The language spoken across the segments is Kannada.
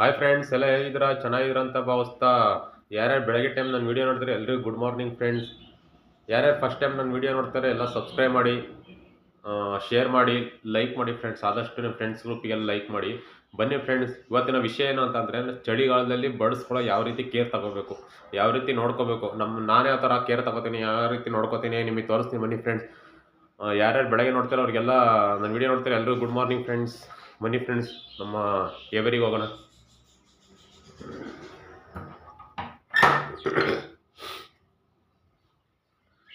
ಹಾಯ್ ಫ್ರೆಂಡ್ಸ್, ಎಲ್ಲ ಹೇಗಿದ್ದೀರಾ? ಚೆನ್ನಾಗಿದ್ದೀರಾ ಅಂತ ಭಾವಿಸ್ತಾ, ಯಾರ್ಯಾರು ಬೆಳಗ್ಗೆ ಟೈಮ್ ನನ್ನ ವೀಡಿಯೋ ನೋಡ್ತಾರೆ ಎಲ್ರಿಗೂ ಗುಡ್ ಮಾರ್ನಿಂಗ್ ಫ್ರೆಂಡ್ಸ್. ಯಾರ್ಯಾರು ಫಸ್ಟ್ ಟೈಮ್ ನನ್ನ ವೀಡಿಯೋ ನೋಡ್ತಾರೆ ಎಲ್ಲ ಸಬ್ಸ್ಕ್ರೈಬ್ ಮಾಡಿ, ಶೇರ್ ಮಾಡಿ, ಲೈಕ್ ಮಾಡಿ ಫ್ರೆಂಡ್ಸ್. ಆದಷ್ಟು ನಿಮ್ಮ ಫ್ರೆಂಡ್ಸ್ ಗ್ರೂಪಿಗೆಲ್ಲ ಲೈಕ್ ಮಾಡಿ. ಬನ್ನಿ ಫ್ರೆಂಡ್ಸ್, ಇವತ್ತಿನ ವಿಷಯ ಏನು ಅಂತಂದರೆ, ಚಳಿಗಾಲದಲ್ಲಿ ಬರ್ಡ್ಸ್ಗಳು ಯಾವ ರೀತಿ ಕೇರ್ ತಗೋಬೇಕು, ಯಾವ ರೀತಿ ನೋಡ್ಕೋಬೇಕು, ನಾನು ಯಾವ ಥರ ಕೇರ್ ತಗೋತೀನಿ, ಯಾವ ರೀತಿ ನೋಡ್ಕೋತೀನಿ ನಿಮಗೆ ತೋರಿಸ್ತೀನಿ. ಬನ್ನಿ ಫ್ರೆಂಡ್ಸ್, ಯಾರ್ಯಾರು ಬೆಳಗ್ಗೆ ನೋಡ್ತಾರೆ ಅವ್ರಿಗೆಲ್ಲ ನನ್ನ ವೀಡಿಯೋ ನೋಡ್ತಾರೆ ಎಲ್ಲರೂ ಗುಡ್ ಮಾರ್ನಿಂಗ್ ಫ್ರೆಂಡ್ಸ್. ಬನ್ನಿ ಫ್ರೆಂಡ್ಸ್, ನಮ್ಮ ಏವರಿಗೆ ಹೋಗೋಣ.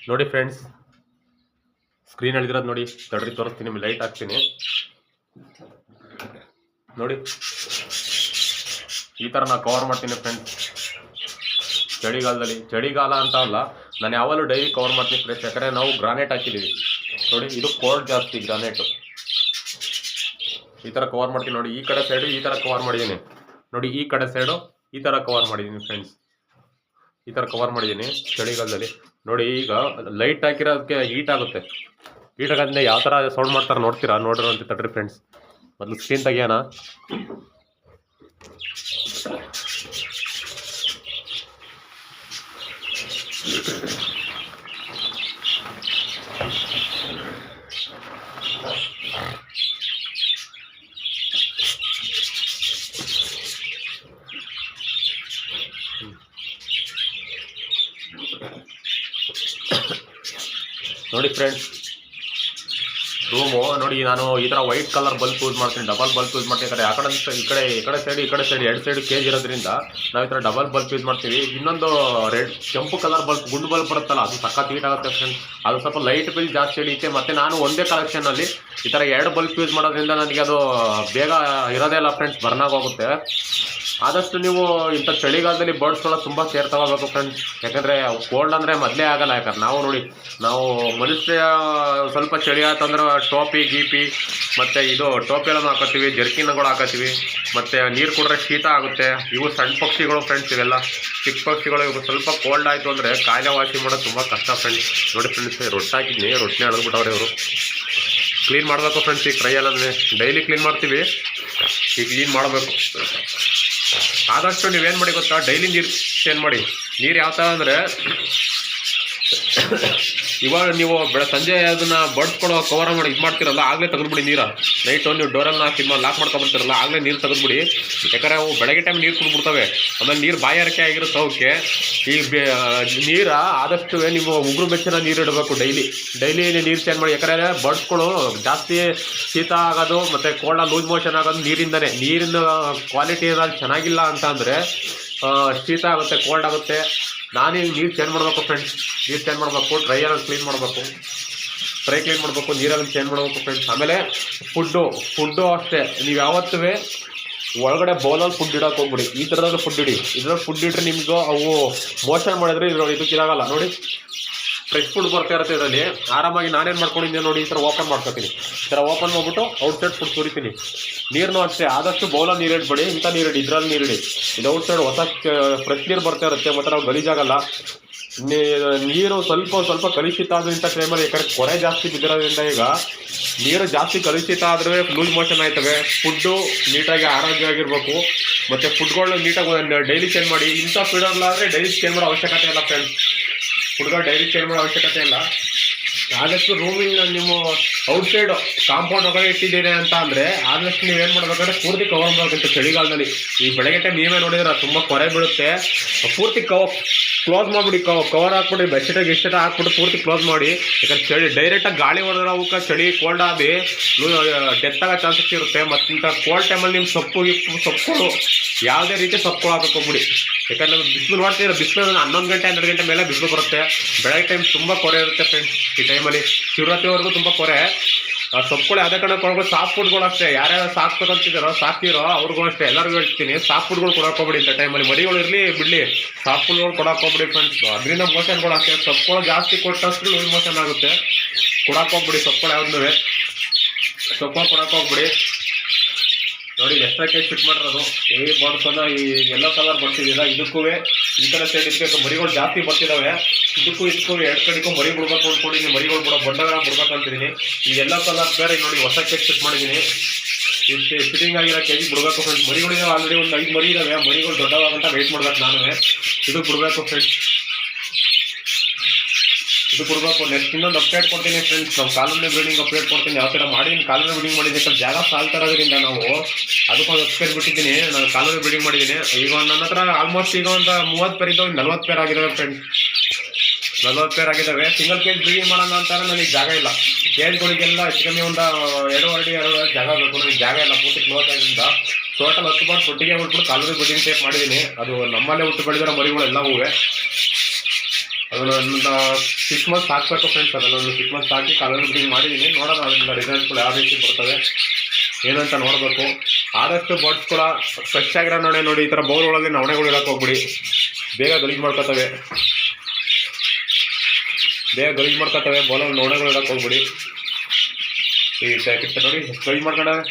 ನೋಡಿ ಫ್ರೆಂಡ್ಸ್, ಸ್ಕ್ರೀನ್ ಹೇಳಿದಿರೋದು ನೋಡಿ, ತಡ್ರಿ ತೋರಿಸ್ತೀನಿ, ನಿಮಗೆ ಲೈಟ್ ಹಾಕ್ತೀನಿ ನೋಡಿ. ಈ ಥರ ನಾನು ಕವರ್ ಮಾಡ್ತೀನಿ ಫ್ರೆಂಡ್ಸ್ ಚಳಿಗಾಲದಲ್ಲಿ. ಚಳಿಗಾಲ ಅಂತ ಅಲ್ಲ, ನಾನು ಯಾವಾಗಲೂ ಡೈಲಿ ಕವರ್ ಮಾಡ್ತೀನಿ ಫ್ರೆಂಡ್ಸ್. ಯಾಕಂದರೆ ನಾವು ಗ್ರಾನೈಟ್ ಹಾಕಿದ್ದೀವಿ ನೋಡಿ, ಇದು ಕೋಲ್ಡ್ ಜಾಸ್ತಿ ಗ್ರಾನೈಟು. ಈ ಥರ ಕವರ್ ಮಾಡ್ತೀನಿ ನೋಡಿ. ಈ ಕಡೆ ಸೈಡು ಈ ಥರ ಕವರ್ ಮಾಡಿದ್ದೀನಿ ನೋಡಿ, ಈ ಕಡೆ ಸೈಡು ಈ ಥರ ಕವರ್ ಮಾಡಿದ್ದೀನಿ ಫ್ರೆಂಡ್ಸ್. ಈ ಥರ ಕವರ್ ಮಾಡಿದ್ದೀನಿ ಚಳಿಗಾಲದಲ್ಲಿ ನೋಡಿ. ಈಗ ಲೈಟ್ ಹಾಕಿರೋದಕ್ಕೆ ಹೀಟ್ ಆಗುತ್ತೆ. ಹೀಟ್ ಆಗೋದ್ರಿಂದ ಯಾವ ಥರ ಸೌಂಡ್ ಮಾಡ್ತಾರೆ ನೋಡ್ತೀರಾ? ನೋಡ್ರಿ ಅಂತ ತಡ್ರಿ ಫ್ರೆಂಡ್ಸ್, ಮೊದಲು ಸ್ಕ್ರೀನ್ ತೆಗಿಯೋಣ. ನೋಡಿ ಫ್ರೆಂಡ್ಸ್, ರೂಮು ನೋಡಿ. ನಾನು ಈ ಥರ ವೈಟ್ ಕಲರ್ ಬಲ್ಬ್ ಯೂಸ್ ಮಾಡ್ತೀನಿ, ಡಬಲ್ ಬಲ್ಬ್ ಯೂಸ್ ಮಾಡ್ತೀನಿ. ಆ ಕಡೆ ಈ ಕಡೆ ಸೈಡ್ ಎರಡು ಸೈಡ್ ಕೇಜ್ ಇರೋದ್ರಿಂದ ನಾವು ಈ ಥರ ಡಬಲ್ ಬಲ್ಬ್ ಯೂಸ್ ಮಾಡ್ತೀವಿ. ಇನ್ನೊಂದು ಕೆಂಪು ಕಲರ್ ಬಲ್ಬ್, ಗುಂಡು ಬಲ್ಬ್ ಬರುತ್ತಲ್ಲ, ಅದು ಸಖತ್ ಹೀಟ್ ಆಗುತ್ತೆ ಫ್ರೆಂಡ್ಸ್. ಅದು ಸ್ವಲ್ಪ ಲೈಟ್ ಬಿಲ್ ಜಾಸ್ತಿ ಹಿಡಿಯುತ್ತೆ. ಮತ್ತು ನಾನು ಒಂದೇ ಕಲೆಕ್ಷನಲ್ಲಿ ಈ ಥರ ಎರಡು ಬಲ್ಬ್ ಯೂಸ್ ಮಾಡೋದ್ರಿಂದ ನನಗೆ ಅದು ಬೇಗ ಇರೋದೇ ಇಲ್ಲ ಫ್ರೆಂಡ್ಸ್, ಬರ್ನ್ ಆಗೋಗುತ್ತೆ. ಆದಷ್ಟು ನೀವು ಇಂಥ ಚಳಿಗಾಲದಲ್ಲಿ ಬರ್ಡ್ಸ್ಗಳ ತುಂಬ ಕೇರ್ ತಗೋಬೇಕು ಫ್ರೆಂಡ್ಸ್. ಯಾಕಂದರೆ ಕೋಲ್ಡ್ ಅಂದರೆ ಮೊದಲೇ ಆಗಲ್ಲ. ಯಾಕಂದ್ರೆ ನಾವು ನೋಡಿ, ನಾವು ಮನುಷ್ಯ ಸ್ವಲ್ಪ ಚಳಿ ಆಯ್ತಂದ್ರೆ ಟೋಪಿ ಗೀಪಿ ಮತ್ತು ಇದು ಟೋಪಿ ಎಲ್ಲ ಹಾಕೋತೀವಿ, ಜರ್ಕಿನ್ಗಳು ಹಾಕೋತೀವಿ, ಮತ್ತು ನೀರು ಕುಡಿದ್ರೆ ಶೀತ ಆಗುತ್ತೆ. ಇವು ಸಣ್ಣ ಪಕ್ಷಿಗಳು ಫ್ರೆಂಡ್ಸ್, ಇವೆಲ್ಲ ಚಿಕ್ಕ ಪಕ್ಷಿಗಳು. ಇವು ಸ್ವಲ್ಪ ಕೋಲ್ಡ್ ಆಯಿತು ಅಂದರೆ ಕಾಯಿಲೆ ವಾಸಿ ಮಾಡೋದು ತುಂಬ ಕಷ್ಟ ಫ್ರೆಂಡ್ಸ್. ನೋಡಿ ಫ್ರೆಂಡ್ಸ್, ರೊಟ್ಟಿ ಹಾಕಿದ್ನಿ, ರೊಟ್ಟಿನೇ ಎಳೆದ್ಬಿಟ್ಟವ್ರೆ ಇವರು. ಕ್ಲೀನ್ ಮಾಡಬೇಕು ಫ್ರೆಂಡ್ಸ್. ಈಗ ಟ್ರೈ ಎಲ್ಲ ಡೈಲಿ ಕ್ಲೀನ್ ಮಾಡ್ತೀವಿ, ಈಗ ಕ್ಲೀನ್ ಮಾಡಬೇಕು. ಆದಷ್ಟು ನೀವೇನು ಮಾಡಿ ಗೊತ್ತಾ, ಡೈಲಿ ನೀರು ಚೇಂಜ್ ಮಾಡಿ. ನೀರು ಯಾವ ಥರ ಅಂದರೆ, ಇವಾಗ ನೀವು ಸಂಜೆ ಅದನ್ನ ಬಡ್ಸ್ಕೊಡೋ ಕವರ್ ಮಾಡಿ ಇದು ಮಾಡ್ತಿರಲ್ಲ, ಆಗಲೇ ತೆಗೆದ್ಬಿಡಿ ನೀರು. ನೈಟು ನೀವು ಡೋರೆಲ್ಲ ಹಾಕಿ ಲಾಕ್ ಮಾಡ್ಕೊಬರ್ತಿರಲ್ಲ, ಆಗಲೇ ನೀರು ತೆಗೆದ್ಬಿಡಿ. ಯಾಕಂದರೆ ಅವು ಬೆಳಗ್ಗೆ ಟೈಮ್ ನೀರು ಕುಡ್ಬಿಡ್ತವೆ. ಆಮೇಲೆ ನೀರು ಬಾಯಾರಿಕೆ ಆಗಿರುತ್ತೆ ಅವಕ್ಕೆ. ಈ ನೀರು ಆದಷ್ಟು ನೀವು ಉಗುರು ಬೆಚ್ಚನ ನೀರು ಇಡಬೇಕು. ಡೈಲಿ ನೀರು ಚೇಂಜ್ ಮಾಡಿ. ಯಾಕಂದರೆ ಬರ್ಡ್ಸ್ಗಳು ಜಾಸ್ತಿ ಶೀತ ಆಗೋದು ಮತ್ತು ಕೋಲ್ಡ್ ಲೂಸ್ ಮೋಷನ್ ಆಗೋದು ನೀರಿಂದನೇ. ನೀರಿನ ಕ್ವಾಲಿಟಿ ಏನಾದ್ರು ಚೆನ್ನಾಗಿಲ್ಲ ಅಂತ ಅಂದರೆ ಶೀತ ಆಗುತ್ತೆ, ಕೋಲ್ಡ್ ಆಗುತ್ತೆ. ನಾನೀಗ ನೀರು ಚೇಂಜ್ ಮಾಡಬೇಕು ಫ್ರೆಂಡ್ಸ್. ನೀರು ಚೇಂಜ್ ಮಾಡಬೇಕು, ಟ್ರೈ ಎಲ್ಲ ಕ್ಲೀನ್ ಮಾಡಬೇಕು, ಕ್ಲೀನ್ ಮಾಡಬೇಕು, ನೀರೆಲ್ಲ ಚೇಂಜ್ ಮಾಡಬೇಕು ಫ್ರೆಂಡ್ಸ್. ಆಮೇಲೆ ಫುಡ್ಡು ಅಷ್ಟೇ. ನೀವು ಯಾವತ್ತೂ ಒಳಗಡೆ ಬೌಲಲ್ಲಿ ಫುಡ್ ಇಡೋಕೆ ಹೋಗ್ಬಿಡಿ. ಈ ಥರದಲ್ಲಿ ಫುಡ್ ಇಡಿ. ಇದ್ರಲ್ಲಿ ಫುಡ್ ಇಟ್ಟರೆ ನಿಮ್ಗೆ ಅವು ಮೋಷನ್ ಮಾಡಿದ್ರೆ ಇದಕ್ಕಿರಾಗಲ್ಲ ನೋಡಿ. ಫ್ರೆಶ್ ಫುಡ್ ಬರ್ತಾ ಇರುತ್ತೆ ಇದರಲ್ಲಿ. ಆರಾಮಾಗಿ ನಾನೇನು ಮಾಡ್ಕೊಂಡಿದ್ದೆ ನೋಡಿ, ಈ ಥರ ಓಪನ್ ಮಾಡ್ಕೊತೀನಿ. ಈ ಥರ ಓಪನ್ ಮಾಡಿಬಿಟ್ಟು ಔಟ್ಸೈಡ್ ಫುಡ್ ಸುರಿತೀನಿ. ನೀರನ್ನು ಅಷ್ಟೇ, ಆದಷ್ಟು ಬೌಲಲ್ಲಿ ನೀರು ಇಡ್ಬೇಡಿ, ಇಂಥ ನೀರು ಇಡಿ, ಇದರಲ್ಲಿ ನೀರು ಇಡಿ. ಇದು ಔಟ್ಸೈಡ್ ಹೊಸ ಫ್ರೆಶ್ ನೀರು ಬರ್ತಾ ಇರುತ್ತೆ, ಮತ್ತು ನಾವು ಗಲೀಜಾಗಲ್ಲ. ನೀರು ಸ್ವಲ್ಪ ಕಲುಷಿತ ಆದ ಇಂಥ ಟೈಮಲ್ಲಿ, ಯಾಕಂದರೆ ಕೊರೆ ಜಾಸ್ತಿ ಬಿದ್ದಿರೋದ್ರಿಂದ ಈಗ ನೀರು ಜಾಸ್ತಿ ಕಲುಷಿತ ಆದರೆ ಲೂಸ್ ಮೋಷನ್ ಆಯ್ತವೆ. ಫುಡ್ಡು ನೀಟಾಗಿ ಆರೋಗ್ಯವಾಗಿರ್ಬೇಕು, ಮತ್ತು ಫುಡ್ಗಳು ನೀಟಾಗಿ ಡೈಲಿ ಚೇಂಜ್ ಮಾಡಿ. ಇಂಥ ಫೀಡರ್ಲಾದರೆ ಡೈಲಿ ಚೇಂಜ್ ಮಾಡೋ ಅವಶ್ಯಕತೆ ಇಲ್ಲ ಫ್ರೆಂಡ್ಸ್. ಫುಡ್ಗಳು ಡೈಲಿ ಚೇಂಜ್ ಮಾಡೋ ಅವಶ್ಯಕತೆ ಇಲ್ಲ. ಆದಷ್ಟು ರೂಮಿಂಗ್ ನಿಮ್ಮ ಔಟ್ಸೈಡ್ ಕಾಂಪೌಂಡ್ ಒಳಗಡೆ ಇಟ್ಟಿದ್ದೀರಿ ಅಂತ ಅಂದರೆ ಆದಷ್ಟು ನೀವೇನು ಮಾಡಬೇಕಂದ್ರೆ ಪೂರ್ತಿ ಕವರ್ ಮಾಡಬೇಕಂತ ಚಳಿಗಾಲದಲ್ಲಿ. ಈ ಬೆಳಗ್ಗೆ ಟೈಮ್ ನೀವೇ ನೋಡಿದ್ರೆ ತುಂಬ ಕೊರೆ ಬೀಳುತ್ತೆ. ಪೂರ್ತಿ ಕ್ಲೋಸ್ ಮಾಡಿಬಿಡಿ, ಕವರ್ ಹಾಕ್ಬಿಡಿ, ಬೆಡ್ಶೀಟಾಗಿ ಗಿಡ್ಶೀಟ ಹಾಕ್ಬಿಟ್ಟು ಪೂರ್ತಿ ಕ್ಲೋಸ್ ಮಾಡಿ. ಯಾಕಂದ್ರೆ ಚಳಿ ಡೈರೆಕ್ಟಾಗಿ ಗಾಳಿ ಹೊಡೆದ್ರೆ ಅವಕ್ಕೆ ಚಳಿ ಕೋಲ್ಡ್ ಆಗಿ ಡೆತ್ ಆಗೋ ಚಾನ್ಸಸ್ ಇರುತ್ತೆ. ಮತ್ತು ಕೋಲ್ಡ್ ಟೈಮಲ್ಲಿ ನಿಮ್ಮ ಸೊಪ್ಪುಗಳು ಯಾವುದೇ ರೀತಿ ಸೊಪ್ಪುಗಳು ಹಾಕಕ್ಕೆ ಹೋಗ್ಬಿಡಿ. ಯಾಕಂದರೆ ಬಿಸಿಲು ನೋಡ್ತೀರ, ಬಿಸಿಲು 11 ಗಂಟೆ 12 ಗಂಟೆ ಮೇಲೆ ಬಿಸಿಲು ಬರುತ್ತೆ. ಬೆಳಗ್ಗೆ ಟೈಮ್ ತುಂಬ ಕೊರೆ ಇರುತ್ತೆ ಫ್ರೆಂಡ್ಸ್. ಈ ಟೈಮಲ್ಲಿ ಶಿವರಾತ್ರಿವರೆಗೂ ತುಂಬ ಕೊರೆ. ಸೊಪ್ಪುಗಳು ಯಾವುದೇ ಕಡೆ ಕೊಡಬೇಕು. ಸಾಫ್ಟ್ ಫುಡ್ಗಳು ಅಷ್ಟೇ, ಯಾರ್ಯಾರು ಸಾಕ್ತಿರೋ ಅವ್ರಿಗೂ ಅಷ್ಟೇ, ಎಲ್ಲರಿಗೂ ಹೇಳ್ತೀನಿ, ಸಾಫ್ಟ್ ಫುಡ್ಗಳು ಕೊಡೋಕೋಗ್ಬಿಡಿ. ಇಂಥ ಟೈಮಲ್ಲಿ ಮರಿಗಳು ಇರಲಿ ಬಿಡಲಿ, ಸಾಫ್ಟ್ ಫುಡ್ಗಳು ಕೊಡೋಕೋಗ್ಬಿಡಿ ಫ್ರೆಂಡ್ಸ್. ಅದರಿಂದ ಮೋಷನ್ಗಳು ಅಷ್ಟೇ. ಸೊಪ್ಪುಗಳು ಜಾಸ್ತಿ ಕೊಟ್ಟಷ್ಟು ಲೂಸ್ ಮೋಷನ್ ಆಗುತ್ತೆ. ಕೊಡೋಕೋಗ್ಬಿಡಿ ಸೊಪ್ಪುಗಳು ಯಾವ್ದು, ಸೊಪ್ಪು ಕೊಡೋಕೋಗ್ಬಿಡಿ. ನೋಡಿ ಎಕ್ಸ್ಟ್ರಾ ಕೇಜ್ ಫಿಟ್ ಮಾಡಿರೋದು. ಈ ಬರ್ಡ್ಸನ್ನ ಈ ಎಲ್ಲೋ ಕಲರ್ ಬರ್ತಿದ್ದಿಲ್ಲ, ಇದಕ್ಕೂ ಈ ಥರ ಸೈಡ್ ಇದಕ್ಕೆ ಮರಿಗಳು ಜಾಸ್ತಿ ಬರ್ತಿದ್ದಾವೆ. ಇದಕ್ಕೂ ಎರಡು ಕಡೆಗೂ ಮರಿ ಬಿಡ್ಬೇಕು ಅಂದ್ಕೊಂಡಿದ್ದೀನಿ. ಮರಿಗಳು ಬಿಡೋ ಬಂಡಗಳ ಬಿಡ್ಬೇಕಂತಿದ್ದೀನಿ. ಈ ಎಲ್ಲೋ ಕಲರ್ ಬೇರೆ ನೋಡಿ ಹೊಸ ಕೇಜ್ ಫಿಟ್ ಮಾಡಿದ್ದೀನಿ. ಫಿಟ್ಟಿಂಗ್ ಆಗಿರೋ ಕೆಜಿ ಬಿಡಬೇಕು ಫ್ರೆಂಡ್ಸ್. ಮರಿಗಳಿದಾವೆ ಆಲ್ರೆಡಿ ಒಂದು 5 ಮರಿ ಇದಾವೆ. ಮರಿಗಳು ದೊಡ್ಡವಾಗಂತ ವೆಯ್ಟ್ ಮಾಡ್ಬೇಕು ನಾನು. ಇದು ಬಿಡಬೇಕು ಫ್ರೆಂಡ್ಸ್, ಇದು ಬಿಡಬೇಕು. ನೆಕ್ಸ್ಟ್ ಇನ್ನೊಂದು ಅಪ್ಡೇಟ್ ಕೊಡ್ತೀನಿ ಫ್ರೆಂಡ್ಸ್. ನಾವು ಕಾಲೋನಿ ಬ್ರೀಡಿಂಗ್ ಅಪ್ಡೇಟ್ ಕೊಡ್ತೀನಿ. ಯಾವ ಥರ ಮಾಡಿದ್ದೀನಿ ಕಾಲೋನಿ ಬ್ರೀಡಿಂಗ್ ಮಾಡಿದ್ದಕ್ಕೆ ಜಾಗ ಸಾಲ್ತಾ ಇರೋದ್ರಿಂದ ನಾವು ಅದಕ್ಕೊಂದು ಅಪ್ಡೇಟ್ ಬಿಟ್ಟಿದ್ದೀನಿ. ನಾನು ಕಾಲೋನಿ ಬ್ರೀಡಿಂಗ್ ಮಾಡಿದ್ದೀನಿ. ಈಗ ನನ್ನ ಹತ್ರ ಆಲ್ಮೋಸ್ಟ್ ಈಗ ಒಂದು 30 ಪೇರ್ ಇದ್ದಾವೆ, 40 ಪೇರ್ ಆಗಿದ್ದಾವೆ ಫ್ರೆಂಡ್ಸ್. 40 ಪೇರ್ ಆಗಿದ್ದಾವೆ. ಸಿಂಗಲ್ ಕೇಜ್ ಬ್ರೀಡಿಂಗ್ ಮಾಡೋಣ ಅಂತಾರೆ ನನಗೆ ಜಾಗ ಇಲ್ಲ. ಕೇಜ್ಗಳಿಗೆಲ್ಲ ಹೆಚ್ಚು ಕಮ್ಮಿ ಒಂದು 2 ಜಾಗ ಬೇಕು. ನನಗೆ ಜಾಗ ಇಲ್ಲ, ಪೂರ್ತಿ ಕ್ಲೋಸ್ ಆಗಿದ್ದರಿಂದ ಟೋಟಲ್ 10 ಬಾರ್ ಒಟ್ಟಿಗೆ ಬಿಟ್ಬಿಟ್ಟು ಕಾಲೋನಿ ಬ್ರೀಡಿಂಗ್ ಟೇಪ್ ಮಾಡಿದ್ದೀನಿ. ಅದು ನಮ್ಮಲ್ಲೇ ಹುಟ್ಟು ಬೆಳೆದಿರೋ ಮರಿಗಳೆಲ್ಲ ಹೂವೆ. ಅದನ್ನು 6 ಮಂತ್ಸ್ ಹಾಕಬೇಕು ಫ್ರೆಂಡ್ಸ್. ಅದನ್ನು 6 ಮಂತ್ಸ್ ಹಾಕಿ ಕಾಲೋನಿ ಬ್ರೀಡಿಂಗ್ ಮಾಡಿದ್ದೀನಿ. ನೋಡೋಣ ಅದರಿಂದ ರಿಸಲ್ಟ್ಗಳು ಯಾವ ರೀತಿ ಬರ್ತವೆ ಏನಂತ ನೋಡಬೇಕು. ಆದಷ್ಟು ಬರ್ಡ್ಸ್ ಕೂಡ ಫ್ರೆಶ್ ಆಗಿರೋ ನೋಡಿ ಈ ಥರ ಬೌಲ್ಗಳಲ್ಲಿ ನವಣೆಗಳು ಇಡಕ್ಕೆ ಹೋಗ್ಬಿಡಿ. ಬೇಗ ಗಲೀಜು ಮಾಡ್ಕೊತವೆ ಬೌಲಲ್ಲಿ ನವಣೆಗಳು ಇಡಕ್ಕೆ ಹೋಗ್ಬಿಡಿ. ಈ ಪ್ಯಾಕೆಟ್ ನೋಡಿ ಗಲೀಜು ಮಾಡ್ಕೊಂಡವೆ.